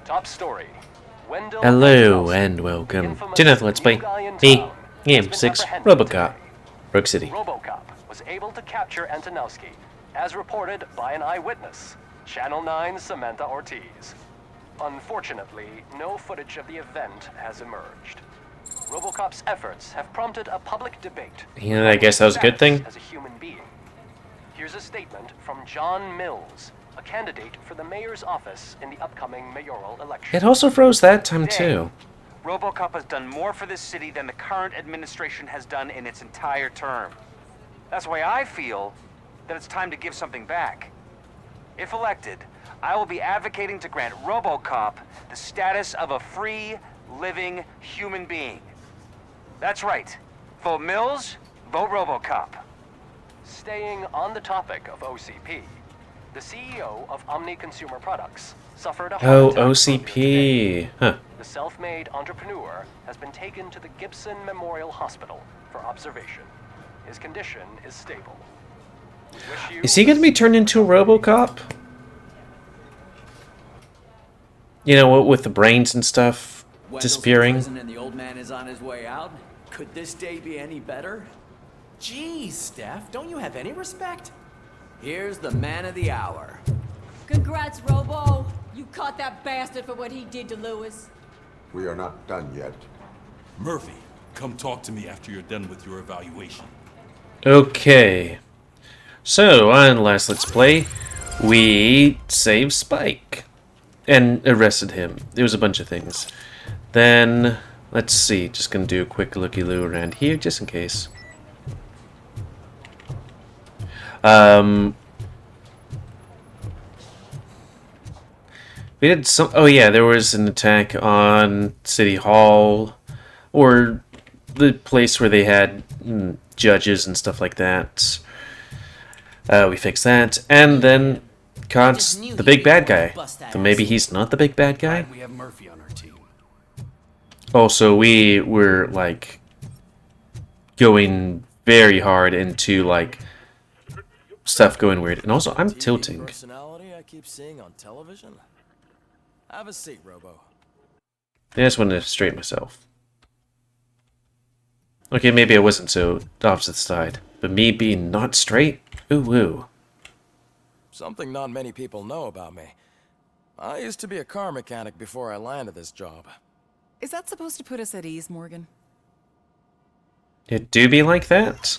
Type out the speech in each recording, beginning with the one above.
Top story. Wendell Hello Antonowski, and the welcome infamous to another Let's new Play. guy in Me, town, has been GamerWolfSix, apprehended RoboCop, today. Rogue City. RoboCop was able to capture Antonowski, as reported by an eyewitness, Channel 9's Samantha Ortiz. Unfortunately, no footage of the event has emerged. RoboCop's efforts have prompted a public debate. Yeah, I guess that was a good thing. As a human being. Here's a statement from John Mills, a candidate for the mayor's office in the upcoming mayoral election. It also froze that time too. RoboCop has done more for this city than the current administration has done in its entire term. That's why I feel that it's time to give something back. If elected, I will be advocating to grant RoboCop the status of a free, living human being. That's right. Vote Mills, vote RoboCop. Staying on the topic of OCP, the CEO of Omni Consumer Products suffered a Oh, heart attack earlier today. OCP. Huh. The self-made entrepreneur has been taken to the Gibson Memorial Hospital for observation. His condition is stable. We wish you Is he going to be turned into a RoboCop? You know, with the brains and stuff Wendell's disappearing? in prison and the old man is on his way out. Could this day be any better? Geez, Steph, don't you have any respect? Here's the man of the hour. Congrats, Robo! You caught that bastard for what he did to Lewis. We are not done yet. Murphy, come talk to me after you're done with your evaluation. Okay. So, on last Let's Play, we saved Spike. And arrested him. There was a bunch of things. Then, let's see. Just gonna do a quick looky-loo around here, just in case. We did some... Oh yeah, there was an attack on City Hall. Or the place where they had judges and stuff like that. We fixed that. And then caught the big bad guy. So maybe he's not the big bad guy? We have Murphy on our team. Also, we were, like, going very hard into, like, stuff going weird. And also, I'm tilting. Personality I keep seeing on television. Have a seat, Robo. I just wanted to straighten myself. Okay, maybe I wasn't so opposite side. But me being not straight? Ooh, woo. Something not many people know about me. I used to be a car mechanic before I landed this job. Is that supposed to put us at ease, Morgan? It do be like that?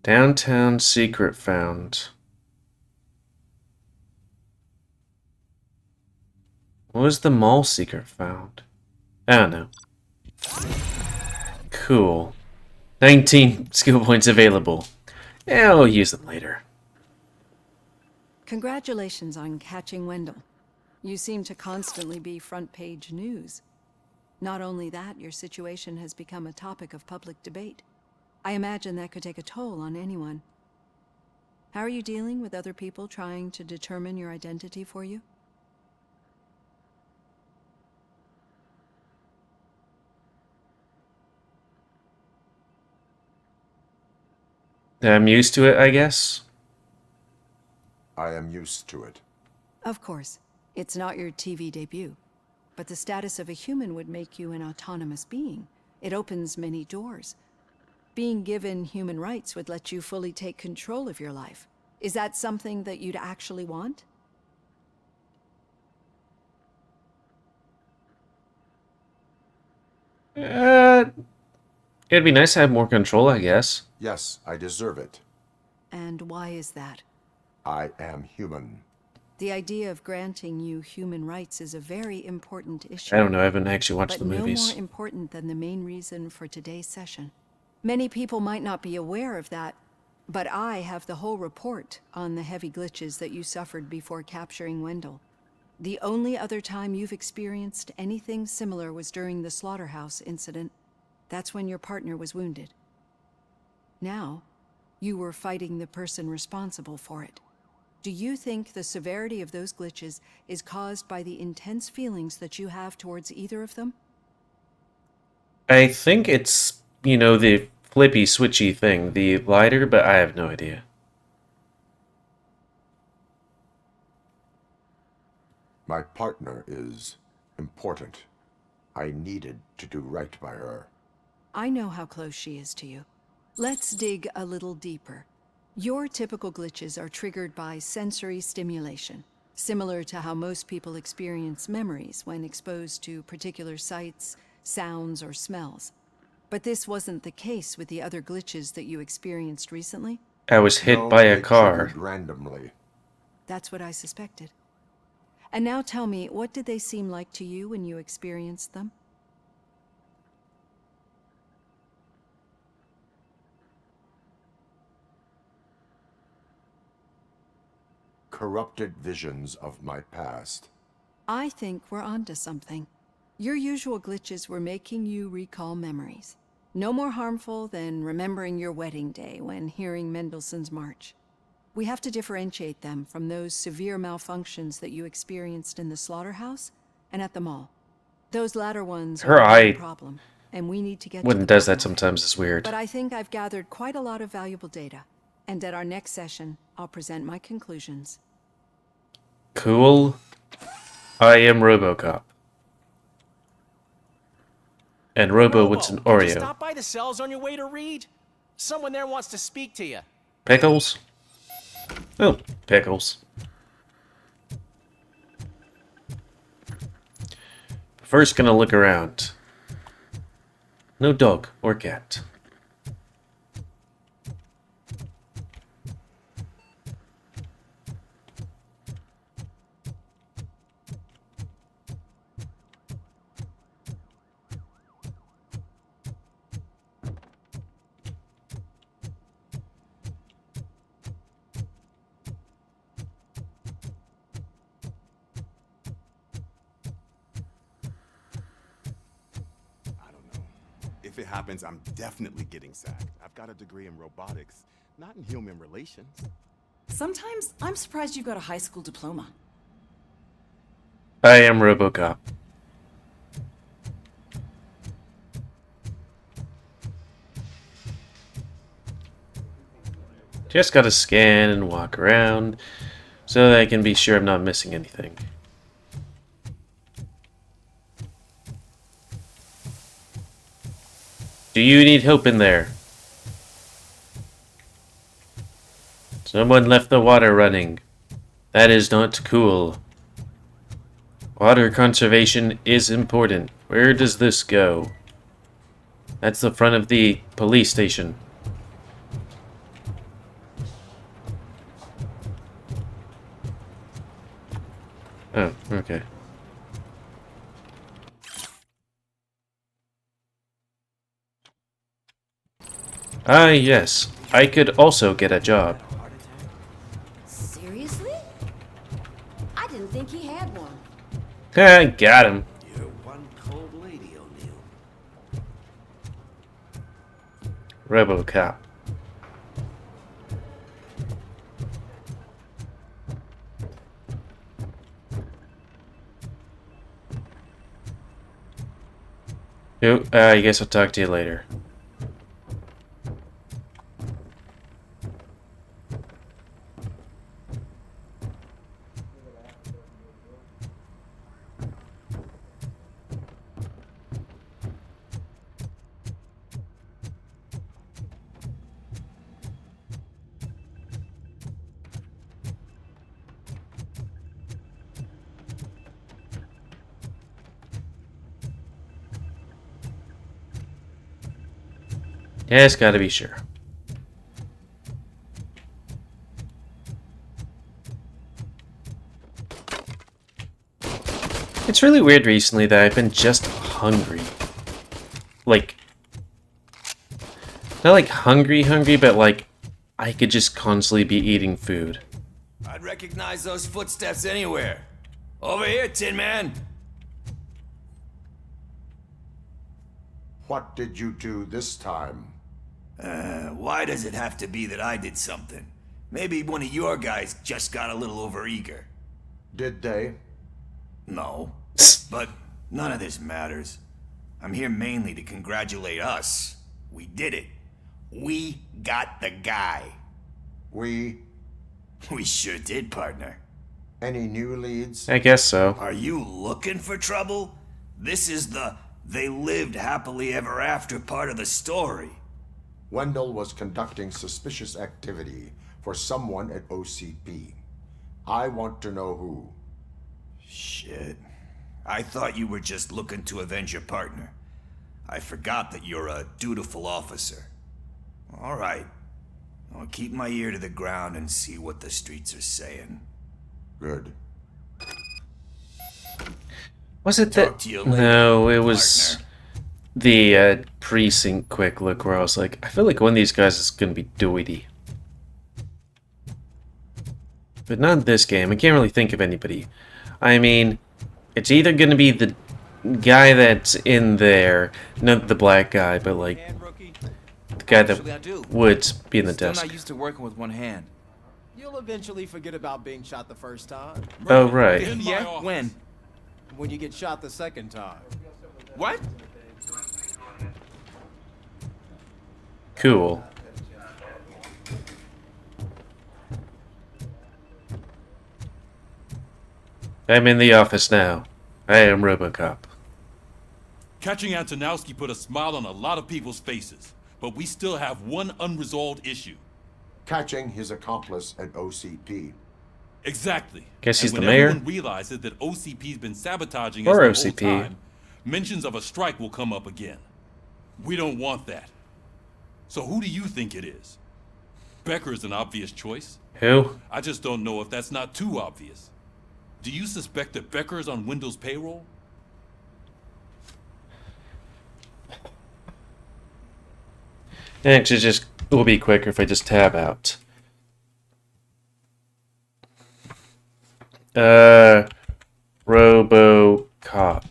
Downtown secret found. What was the mall secret found? I don't know. Cool. 19 skill points available. Yeah, I'll use them later. Congratulations on catching Wendell. You seem to constantly be front page news. Not only that, your situation has become a topic of public debate. I imagine that could take a toll on anyone. How are you dealing with other people trying to determine your identity for you? I'm used to it, I guess. I am used to it. Of course, it's not your TV debut, but the status of a human would make you an autonomous being. It opens many doors. Being given human rights would let you fully take control of your life. Is that something that you'd actually want? It'd be nice to have more control, I guess. Yes, I deserve it. And why is that? I am human. The idea of granting you human rights is a very important issue. I don't know, I haven't actually watched but the movies. no more important than the main reason for today's session. Many people might not be aware of that, but I have the whole report on the heavy glitches that you suffered before capturing Wendell. The only other time you've experienced anything similar was during the slaughterhouse incident. That's when your partner was wounded. Now, you were fighting the person responsible for it. Do you think the severity of those glitches is caused by the intense feelings that you have towards either of them? I think it's, the flippy switchy thing, the lighter, but I have no idea. My partner is important. I needed to do right by her. I know how close she is to you. Let's dig a little deeper. Your typical glitches are triggered by sensory stimulation, similar to how most people experience memories when exposed to particular sights, sounds, or smells. But this wasn't the case with the other glitches that you experienced recently? I was hit No, by a they car. triggered randomly. That's what I suspected. And now tell me, what did they seem like to you when you experienced them? Corrupted visions of my past. I think we're onto something. Your usual glitches were making you recall memories. No more harmful than remembering your wedding day when hearing Mendelssohn's March. We have to differentiate them from those severe malfunctions that you experienced in the slaughterhouse and at the mall. Those latter ones Her are a eye real problem, and we need to get When to it the does bottom that of it. sometimes is weird. But I think I've gathered quite a lot of valuable data, and at our next session, I'll present my conclusions. Cool. I am RoboCop. And Robo wants an Did you Oreo. stop by the cells on your way to read? Someone there wants to speak to you. Pickles? Oh, pickles. First, gonna look around. No dog or cat. If it happens, I'm definitely getting sacked. I've got a degree in robotics, not in human relations. Sometimes I'm surprised you got a high school diploma. I am RoboCop. Just gotta scan and walk around so that I can be sure I'm not missing anything. Do you need help in there? Someone left the water running. That is not cool. Water conservation is important. Where does this go? That's the front of the police station. Oh, okay. Ah, yes. I could also get a job. Seriously? I didn't think he had one. Got him. You're one cold lady, O'Neill. RoboCop. Oh, I guess I'll talk to you later. Yes, gotta be sure. It's really weird recently that I've been just hungry. Like, not like hungry, but like I could just constantly be eating food. I'd recognize those footsteps anywhere. Over here, Tin Man. What did you do this time? Why does it have to be that I did something? Maybe one of your guys just got a little overeager. Did they? No. But none of this matters. I'm here mainly to congratulate us. We did it. We got the guy. We? We sure did, partner. Any new leads? I guess so. Are you looking for trouble? This is the they lived happily ever after part of the story. Wendell was conducting suspicious activity for someone at OCP. I want to know who. Shit. I thought you were just looking to avenge your partner. I forgot that you're a dutiful officer. All right. I'll keep my ear to the ground and see what the streets are saying. Good. Was it that? Talk to you later, No, it was partner. the precinct quick look where I was like, I feel like one of these guys is going to be Doity. But not in this game. I can't really think of anybody. I mean, it's either going to be the guy that's in there, not the black guy, but like the guy that would be in the desk. Still not used to working with one hand. You'll eventually forget about being shot the first time. Oh, right. Yeah? When? When you get shot the second time. What? Cool. I'm in the office now. I am RoboCop. Catching Antonowski put a smile on a lot of people's faces, but we still have one unresolved issue. Catching his accomplice at OCP. Exactly. Guess he's and the when mayor? everyone realizes that OCP's been sabotaging Or us the OCP. whole time, mentions of a strike will come up again. We don't want that. So who do you think it is? Becker is an obvious choice. Who? I just don't know if that's not too obvious. Do you suspect that Becker is on Windows payroll? Actually, just it will be quicker if I just tab out. RoboCop.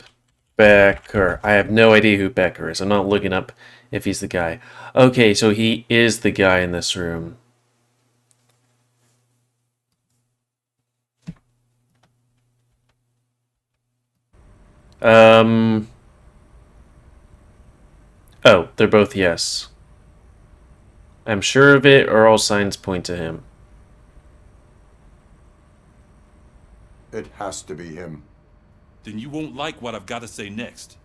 Becker. I have no idea who Becker is. I'm not looking up if he's the guy. Okay, so he is the guy in this room. Oh, they're both yes. I'm sure of it, or all signs point to him. It has to be him. Then you won't like what I've got to say next.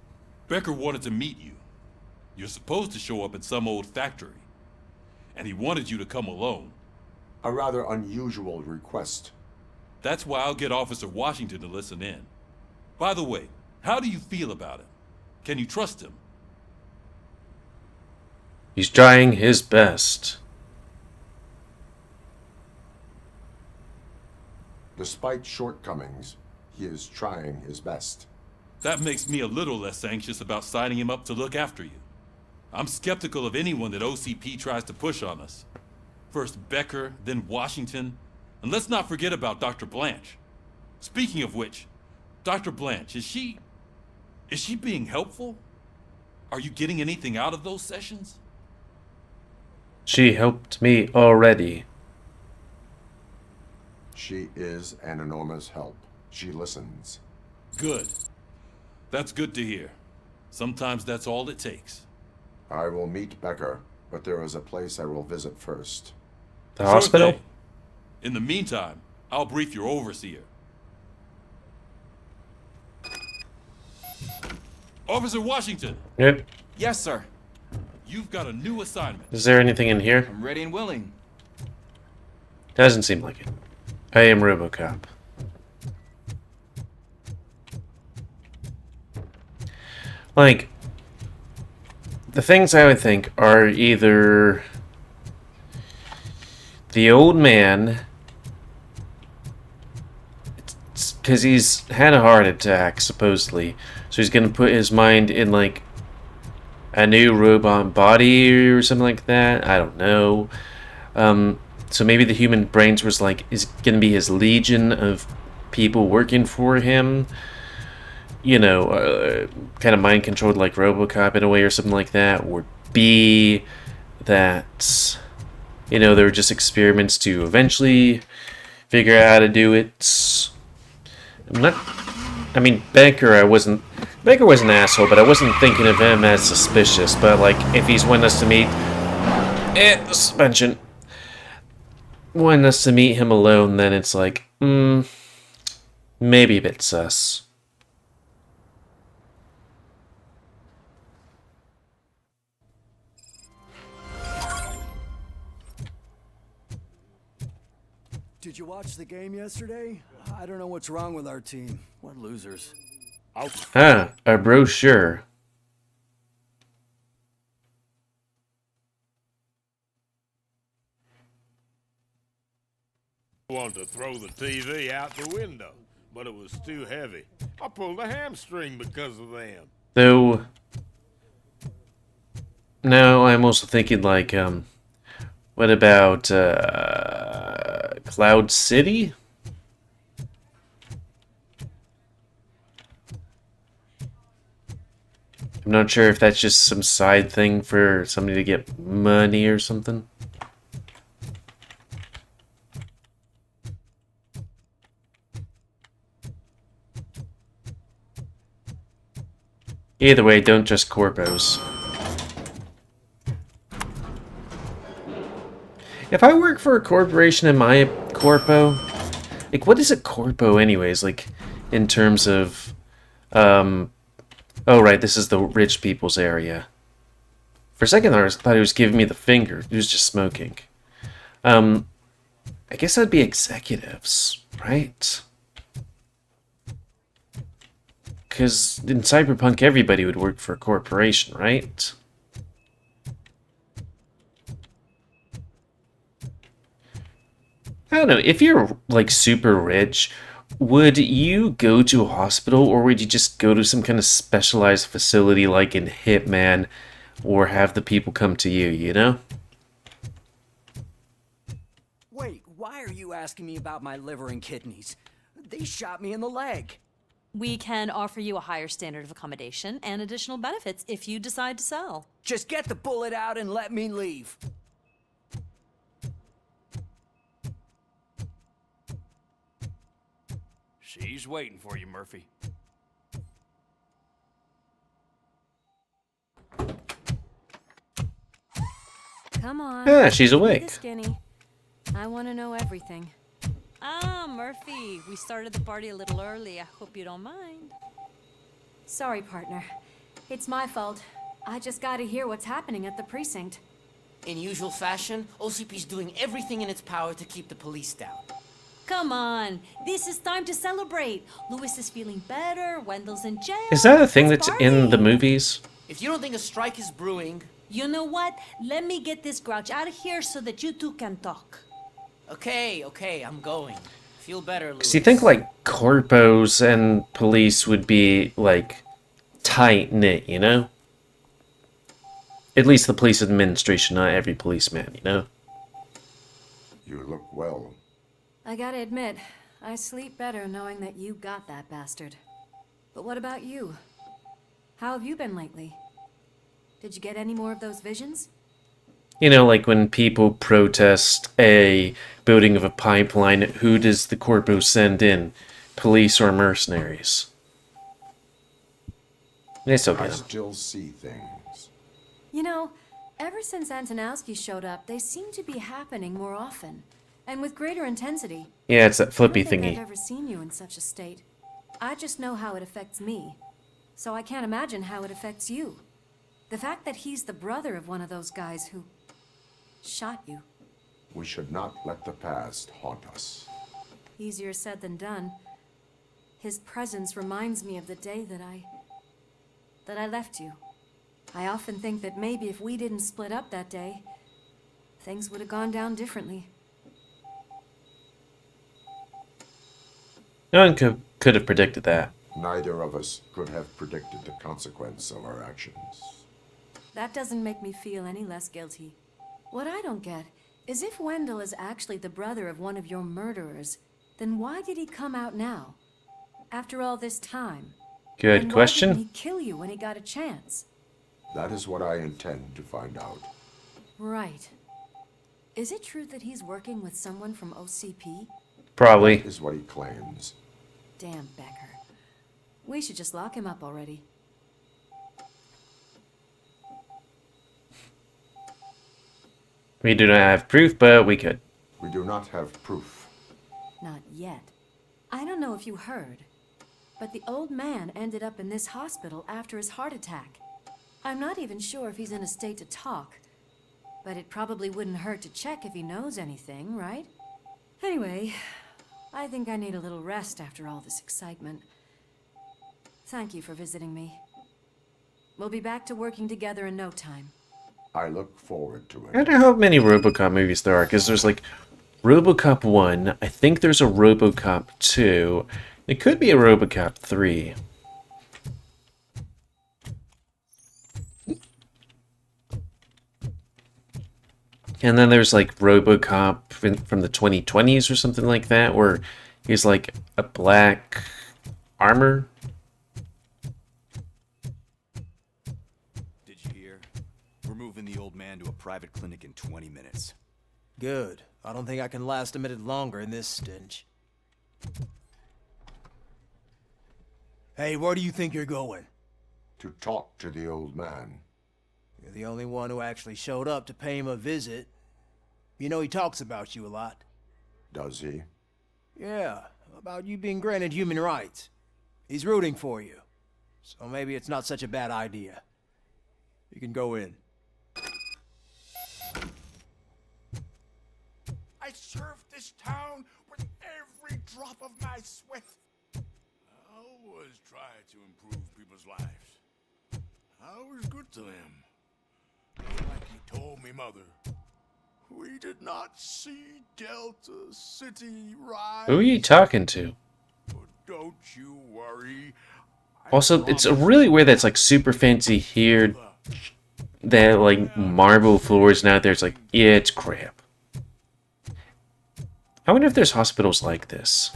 Becker wanted to meet you. You're supposed to show up at some old factory. And he wanted you to come alone. A rather unusual request. That's why I'll get Officer Washington to listen in. By the way, how do you feel about him? Can you trust him? He's trying his best. Despite shortcomings, he is trying his best. That makes me a little less anxious about signing him up to look after you. I'm skeptical of anyone that OCP tries to push on us. First Becker, then Washington, and let's not forget about Dr. Blanche. Speaking of which, Dr. Blanche, is she being helpful? Are you getting anything out of those sessions? She helped me already. She is an enormous help. She listens. Good. That's good to hear. Sometimes that's all it takes. I will meet Becker, but there is a place I will visit first. The hospital? thing. In the meantime, I'll brief your overseer. Officer Washington! Yep. Yes, sir. You've got a new assignment. Is there anything in here? I'm ready and willing. Doesn't seem like it. I am RoboCop. Like, the things I would think are either the old man, because he's had a heart attack, supposedly, so he's going to put his mind in, like, a new robot body or something like that. I don't know. So maybe the human brains was like, is going to be his legion of people working for him. You know, kind of mind controlled like RoboCop in a way or something like that. Or B, that you know, they were just experiments to eventually figure out how to do it. I mean, Banker was an asshole, but I wasn't thinking of him as suspicious. But, like, if he's wanting us to meet... suspension. Wanting us to meet him alone, then it's like, maybe a bit sus. Did you watch the game yesterday? I don't know what's wrong with our team. What losers. Ah, a brochure. I wanted to throw the TV out the window, but it was too heavy. I pulled a hamstring because of them. Though, now I'm also thinking, like, what about, Cloud City? I'm not sure if that's just some side thing for somebody to get money or something. Either way, don't trust corpos. If I work for a corporation, am I a corpo? Like, what is a corpo anyways? Like, in terms of, oh right, this is the rich people's area. For a second I thought he was giving me the finger. He was just smoking. I guess that'd be executives, right? Because in Cyberpunk, everybody would work for a corporation, right? I don't know, if you're, like, super rich, would you go to a hospital, or would you just go to some kind of specialized facility like in Hitman, or have the people come to you, you know? Wait, why are you asking me about my liver and kidneys? They shot me in the leg. We can offer you a higher standard of accommodation and additional benefits if you decide to sell. Just get the bullet out and let me leave. She's waiting for you, Murphy. Come on. Yeah, she's awake. Skinny. I want to know everything. Ah, Murphy, we started the party a little early. I hope you don't mind. Sorry, partner. It's my fault. I just gotta hear what's happening at the precinct. In usual fashion, OCP's doing everything in its power to keep the police down. Come on, this is time to celebrate. Louis is feeling better, Wendell's in jail. Is that a thing that's Let's in the party. movies? If you don't think a strike is brewing... You know what? Let me get this grouch out of here so that you two can talk. Okay, I'm going. Feel better, Louis. Because you think, like, corpos and police would be, like, tight-knit, you know? At least the police administration, not every policeman, you know? You look well. I gotta admit, I sleep better knowing that you got that bastard. But what about you? How have you been lately? Did you get any more of those visions? You know, like when people protest a building of a pipeline, who does the corpo send in? Police or mercenaries? They still I get 'em. still see things. You know, ever since Antonowski showed up, they seem to be happening more often. And with greater intensity. Yeah, it's that flippy I don't think thingy. I've ever seen you in such a state. I just know how it affects me. So I can't imagine how it affects you. The fact that he's the brother of one of those guys who shot you. We should not let the past haunt us. Easier said than done. His presence reminds me of the day that I left you. I often think that maybe if we didn't split up that day, things would have gone down differently. No one could have predicted that. Neither of us could have predicted the consequence of our actions. That doesn't make me feel any less guilty. What I don't get is if Wendell is actually the brother of one of your murderers, then why did he come out now? After all this time? Good and question. Why didn't he kill you when he got a chance? That is what I intend to find out. Right. Is it true that he's working with someone from OCP? Probably. That is what he claims. Damn Becker. We should just lock him up already. We do not have proof, but we could. We do not have proof. Not yet. I don't know if you heard, but the old man ended up in this hospital after his heart attack. I'm not even sure if he's in a state to talk, but it probably wouldn't hurt to check if he knows anything, right? Anyway, I think I need a little rest after all this excitement. Thank you for visiting me. We'll be back to working together in no time. I look forward to I it. don't know how many RoboCop movies there are, because there's like RoboCop 1, I think there's a RoboCop 2, it could be a RoboCop 3. And then there's like RoboCop from the 2020s or something like that, where he's like a black armor. Did you hear? We're moving the old man to a private clinic in 20 minutes. Good. I don't think I can last a minute longer in this stench. Hey, where do you think you're going? To talk to the old man. You're the only one who actually showed up to pay him a visit. You know he talks about you a lot. Does he? Yeah, about you being granted human rights. He's rooting for you. So maybe it's not such a bad idea. You can go in. I served this town with every drop of my sweat. I always try to improve people's lives. I was good to them. Like he told me, Mother. We did not see Delta City rise. Who are you talking to? But don't you worry. Also, it's really weird that's like super fancy here. That like marble floors now there's like, yeah, it's crap. I wonder if there's hospitals like this.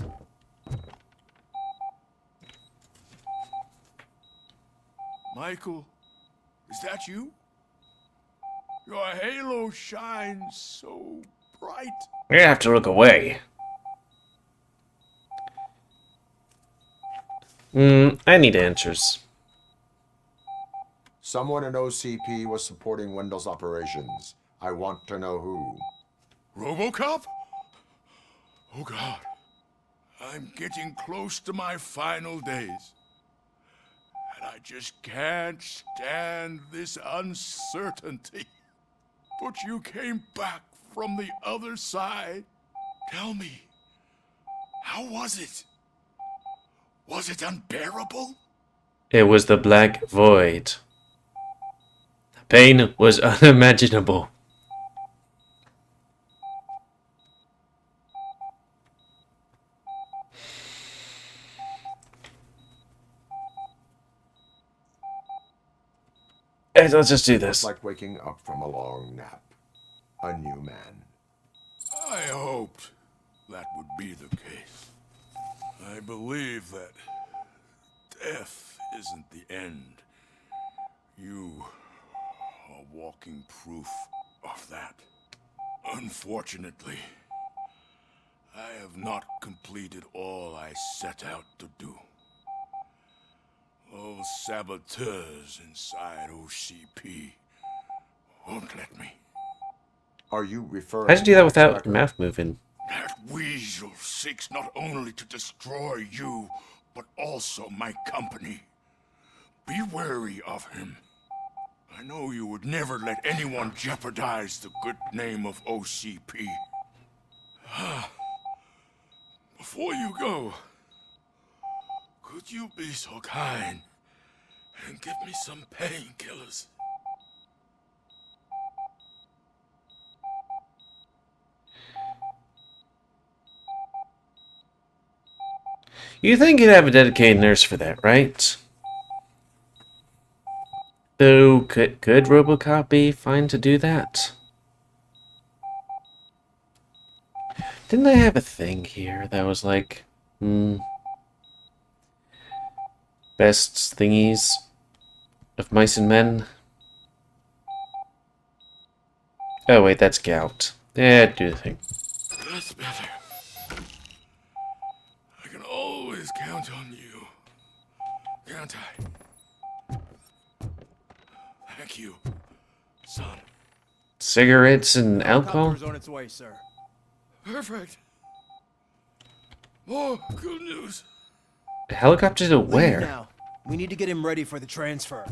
Michael, is that you? Your halo shines so bright. You have to look away. I need answers. Someone in OCP was supporting Wendell's operations. I want to know who. RoboCop? Oh God. I'm getting close to my final days. And I just can't stand this uncertainty. But you came back from the other side. Tell me, how was it? Was it unbearable? It was the Black Void. Pain was unimaginable. Hey, let's just do this. It's like waking up from a long nap. A new man. I hoped that would be the case. I believe that death isn't the end. You are walking proof of that. Unfortunately, I have not completed all I set out to do. Those saboteurs inside OCP won't let me. Are you referring How'd you do that to without Becker? your mouth moving? That weasel seeks not only to destroy you, but also my company. Be wary of him. I know you would never let anyone jeopardize the good name of OCP. Before you go, could you be so kind and give me some painkillers? You think you'd have a dedicated nurse for that, right? Though, could RoboCop be fine to do that? Didn't I have a thing here that was like, best thingies of mice and men? Oh wait, that's gout. Yeah, do the thing. That's better. I can always count on you. Can't I? Thank you, son. Cigarettes and alcohol? Helicopter's on its way, sir. Perfect. More good news. A helicopter to Leave where? now. We need to get him ready for the transfer.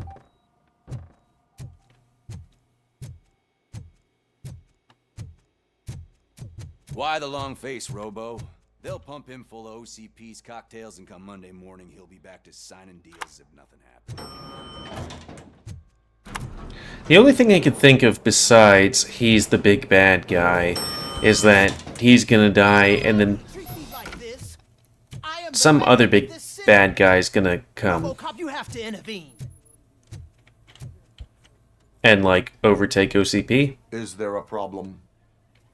Why the long face, Robo? They'll pump him full of OCP's cocktails, and come Monday morning, he'll be back to signing deals as if nothing happened. The only thing I could think of besides he's the big bad guy is that he's gonna die and then some other big bad guy's gonna come RoboCop, you have to intervene. and, like, overtake OCP. Is there a problem?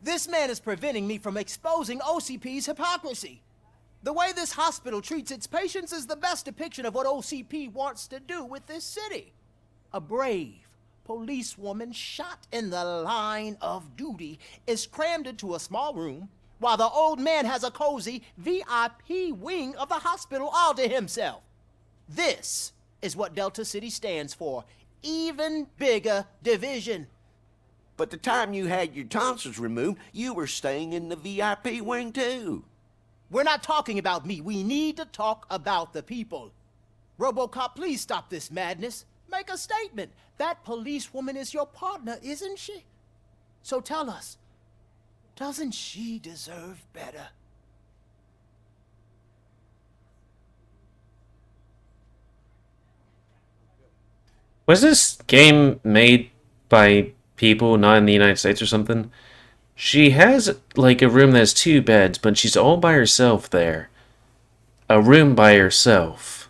This man is preventing me from exposing OCP's hypocrisy. The way this hospital treats its patients is the best depiction of what OCP wants to do with this city. A brave policewoman shot in the line of duty is crammed into a small room while the old man has a cozy VIP wing of the hospital all to himself. This is what Delta City stands for. Even bigger division. But the time you had your tonsils removed, you were staying in the VIP wing too. We're not talking about me. We need to talk about the people. RoboCop, please stop this madness. Make a statement. That policewoman is your partner, isn't she? So tell us, doesn't she deserve better? Was this game made by people not in the United States or something? She has, like, a room that has 2 beds, but she's all by herself there. A room by herself.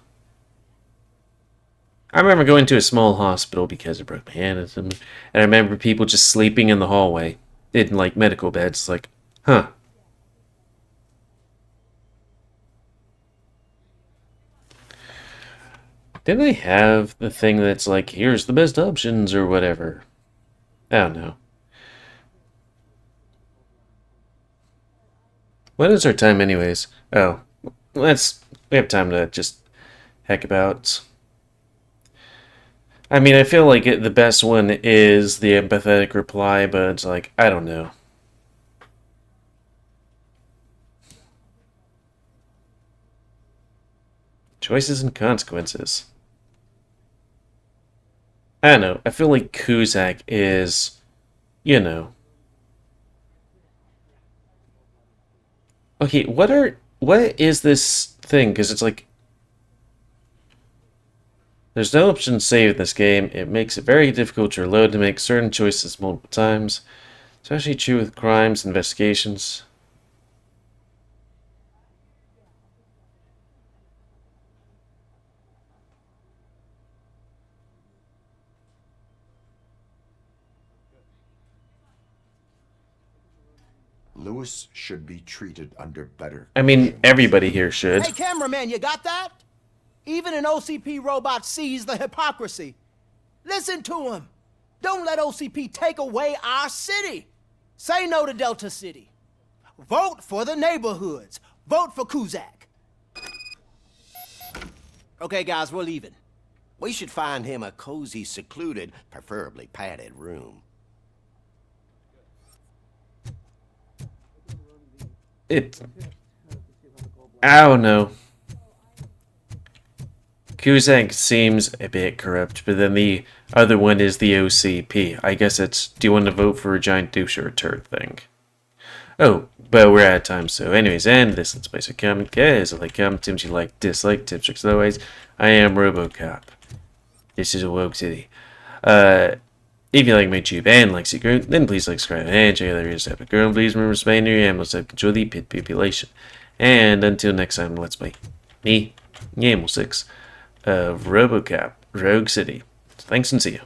I remember going to a small hospital because I broke my hand or something, and I remember people just sleeping in the hallway in, like, medical beds. Like, huh. Didn't they have the thing that's like, here's the best options or whatever? I don't know. What is our time anyways? Oh, we have time to just heck about. I mean, I feel like the best one is the empathetic reply, but it's like, I don't know. Choices and consequences. I don't know. I feel like Kuzak is, you know. Okay, what is this thing? Because it's like, there's no option to save in this game. It makes it very difficult to reload to make certain choices multiple times. It's actually true with crimes, investigations. Lewis should be treated under better. I mean, everybody here should. Hey, cameraman, you got that? Even an OCP robot sees the hypocrisy. Listen to him. Don't let OCP take away our city. Say no to Delta City. Vote for the neighborhoods. Vote for Kuzak. Okay, guys, we're leaving. We should find him a cozy, secluded, preferably padded room. I don't know. Kuzak seems a bit corrupt, but then the other one is the OCP. I guess it's, do you want to vote for a giant douche or a turd thing? Oh, but we're out of time, so anyways, and this Let's Play. So comment, guys, like, comment, tips you like, dislike, tips, tricks, otherwise, I am RoboCop. This is a woke city. If you like my YouTube and like Secret, then please like, subscribe, and check out the videos epic girl. Please remember to spay your animals to control the pit population. And until next time, let's play me, GamerWolfSix, of RoboCop, Rogue City. Thanks and see you.